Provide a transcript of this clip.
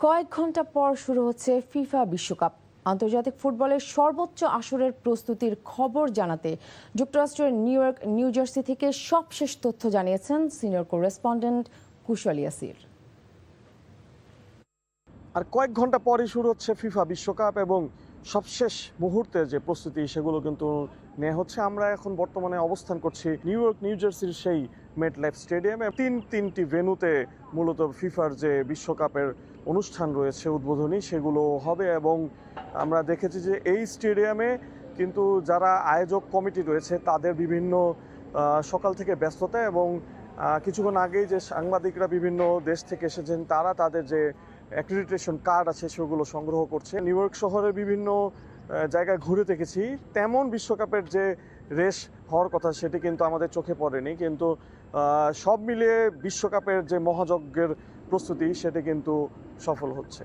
কয়েক ঘন্টা পর শুরু হচ্ছে ফিফা বিশ্বকাপ। আন্তর্জাতিক ফুটবলের সর্বোচ্চ আসরের প্রস্তুতির খবর জানাতে যুক্তরাষ্ট্রের নিউ জার্সি থেকে সবশেষ তথ্য জানিয়েছেন সিনিয়র করেসপন্ডেন্ট কুশল ইয়াসির। আর কয়েক ঘন্টা পরই শুরু হচ্ছে ফিফা বিশ্বকাপ এবং সবশেষ মুহূর্তে যে প্রস্তুতি সেগুলো কিন্তু নেওয়া হচ্ছে। আমরা এখন বর্তমানে অবস্থান করছি নিউ জার্সির সেই মেটলাইফ স্টেডিয়ামে। তিনটি ভেন্যুতে মূলত ফিফার যে বিশ্বকাপের অনুষ্ঠান রয়েছে উদ্বোধনী সেগুলো হবে এবং আমরা দেখেছি যে এই স্টেডিয়ামে কিন্তু যারা আয়োজক কমিটি রয়েছে তাদের বিভিন্ন সকাল থেকে ব্যস্ততা এবং কিছুক্ষণ আগেই যে সাংবাদিকরা বিভিন্ন দেশ থেকে এসেছেন তারা তাদের যে অ্যাক্রিডিটেশন কার্ড আছে সেগুলো সংগ্রহ করছে। নিউ ইয়র্ক শহরের বিভিন্ন জায়গায় ঘুরে দেখেছি, তেমন বিশ্বকাপের যে রেস হওয়ার কথা সেটি কিন্তু আমাদের চোখে পড়েনি, কিন্তু সব মিলিয়ে বিশ্বকাপের যে মহাযজ্ঞের প্রস্তুতি সেটি কিন্তু সফল হচ্ছে।